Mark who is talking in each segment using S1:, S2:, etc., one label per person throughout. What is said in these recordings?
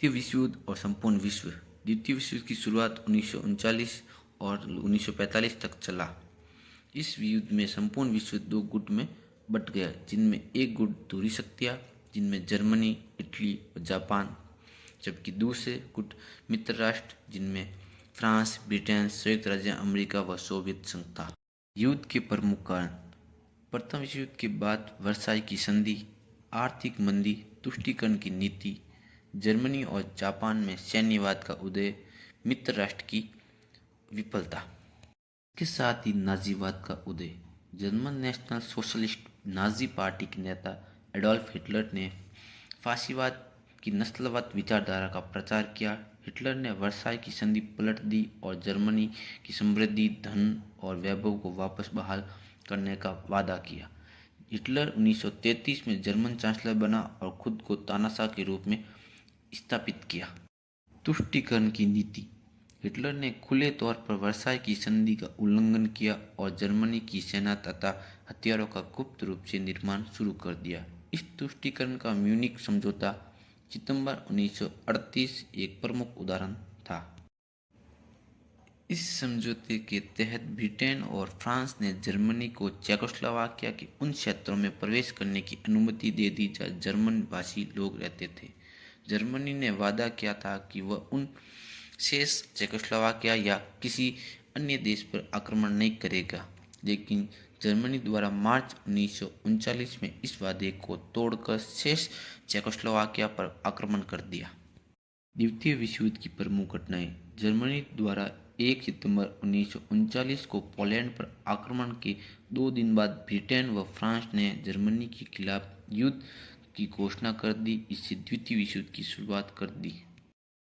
S1: द्वितीय विश्व युद्ध और संपूर्ण विश्व। द्वितीय विश्व युद्ध की शुरुआत 1939 और 1945 तक चला। इस युद्ध में संपूर्ण विश्व दो गुट में बट गया, जिनमें एक गुट धुरी शक्तियाँ, जिनमें जर्मनी, इटली और जापान, जबकि दूसरे गुट मित्र राष्ट्र, जिनमें फ्रांस, ब्रिटेन, संयुक्त राज्य अमेरिका व सोवियत संघ था। युद्ध के प्रमुख कारण। प्रथम विश्व युद्ध के बाद वर्साई की संधि, आर्थिक मंदी, तुष्टीकरण की नीति, जर्मनी और जापान में सैन्यवाद का उदय, मित्र राष्ट्र की विफलता। इसके साथ ही नाजीवाद का उदय। German national socialist Nazi party के नेता एडोल्फ हिटलर ने फासीवाद की नस्लवाद विचारधारा का प्रचार किया। हिटलर ने वर्साई की संधि पलट दी और जर्मनी की समृद्धि, धन और वैभव को वापस बहाल करने का वादा किया। हिटलर 1933 में जर्मन चांसलर बना और खुद को तानाशाह के रूप में स्थापित किया। तुष्टीकरण की नीति। हिटलर ने खुले तौर पर वर्साई की संधि का उल्लंघन किया और जर्मनी की सेना तथा हथियारों का गुप्त रूप से निर्माण शुरू कर दिया। इस तुष्टीकरण का म्यूनिख समझौता सितंबर 1938 एक प्रमुख उदाहरण था। इस समझौते के तहत ब्रिटेन और फ्रांस ने जर्मनी को चेकोस्लोवाकिया के उन क्षेत्रों में प्रवेश करने की अनुमति दे दी जहाँ जर्मन भाषी लोग रहते थे। जर्मनी ने वादा किया था कि वह उन शेष चेकोस्लोवाकिया या किसी अन्य देश पर आक्रमण नहीं करेगा, लेकिन जर्मनी द्वारा मार्च 1939 में इस वादे को तोड़कर शेष चेकोस्लोवाकिया पर आक्रमण कर दिया। द्वितीय विश्व युद्ध की प्रमुख घटनाएं। जर्मनी द्वारा 1 सितंबर 1939 को पोलैंड पर आक्रमण के 2 दिन बाद ब्रिटेन व फ्रांस ने जर्मनी के खिलाफ युद्ध की घोषणा कर दी। इससे द्वितीय विश्व युद्ध की शुरुआत कर दी।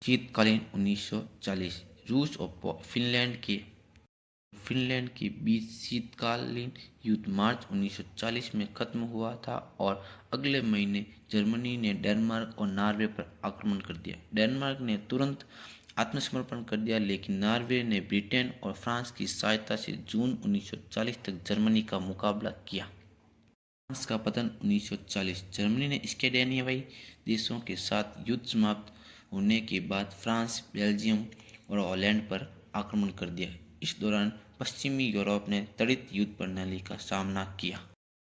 S1: शीतकालीन 1940। रूस और फिनलैंड के बीच शीतकालीन युद्ध मार्च 1940 में खत्म हुआ था और अगले महीने जर्मनी ने डेनमार्क और नॉर्वे पर आक्रमण कर दिया। डेनमार्क ने तुरंत आत्मसमर्पण कर दिया, लेकिन नॉर्वे ने ब्रिटेन और फ्रांस की सहायता से जून 1940 तक जर्मनी का मुकाबला किया। फ्रांस का पतन 1940। जर्मनी ने स्कैंडिनेवियाई देशों के साथ युद्ध समाप्त होने के बाद फ्रांस, बेल्जियम और हॉलैंड पर आक्रमण कर दिया। इस दौरान पश्चिमी यूरोप ने त्वरित युद्ध प्रणाली का सामना किया।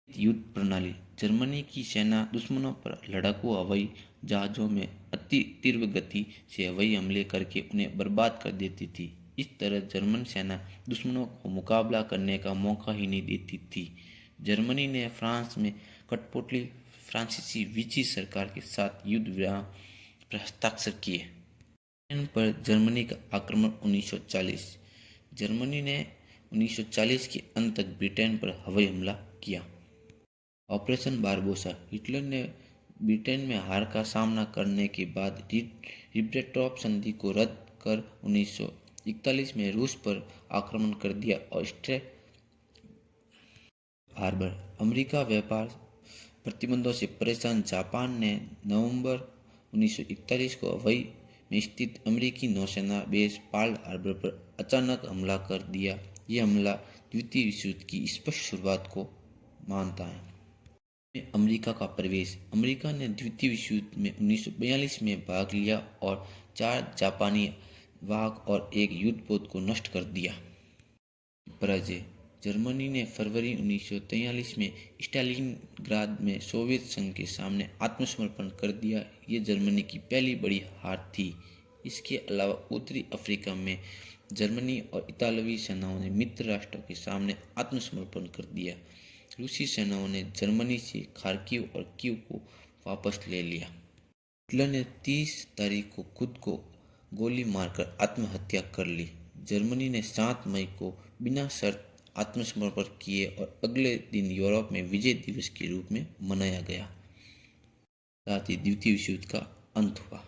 S1: युद्ध प्रणाली। जर्मनी की सेना दुश्मनों पर लड़ाकू हवाई जहाज़ों में अति तीव्र गति से हवाई हमले करके उन्हें बर्बाद कर देती थी। इस तरह जर्मन सेना दुश्मनों को मुकाबला करने का मौका ही नहीं देती थी। जर्मनी ने फ्रांस में कठपुतली फ्रांसीसी विची सरकार के साथ युद्ध विराम पर हस्ताक्षर किए। ब्रिटेन पर जर्मनी का आक्रमण 1940। जर्मनी ने 1940 के अंत तक ब्रिटेन पर हवाई हमला किया। Operation Barbarossa. हिटलर ने ब्रिटेन में हार का सामना करने के बाद रिब्बेनट्रॉप संधि को रद्द कर 1941 में रूस पर आक्रमण कर दिया और स्ट्रेट हार्बर। अमेरिका व्यापार प्रतिबंधों से परेशान जापान ने नवंबर 1941 को हवाई में स्थित अमेरिकी नौसेना बेस पर्ल हार्बर पर अचानक हमला कर दिया। यह हमला द्वितीय विश्व युद्ध की स्पष्ट शुरुआत को मानता है। अमेरिका का प्रवेश। अमेरिका ने द्वितीय विश्व युद्ध में 1942 में भाग लिया और 4 जापानी वाहक और एक युद्धपोत को नष्ट कर दिया। पराजय। जर्मनी ने फरवरी 1943 में स्टालिनग्राद में सोवियत संघ के सामने आत्मसमर्पण कर दिया। ये जर्मनी की पहली बड़ी हार थी। इसके अलावा उत्तरी अफ्रीका में जर्मनी और इतालवी सेनाओं ने मित्र राष्ट्रों के सामने आत्मसमर्पण कर दिया। रूसी सेनाओं ने जर्मनी से खार्किव और कीव को वापस ले लिया। हिटलर ने 30 तारीख को खुद को गोली मारकर आत्महत्या कर ली। जर्मनी ने 7 मई को बिना शर्त आत्मसमर्पण किए और अगले दिन यूरोप में विजय दिवस के रूप में मनाया गया। साथ ही द्वितीय विश्व युद्ध का अंत हुआ।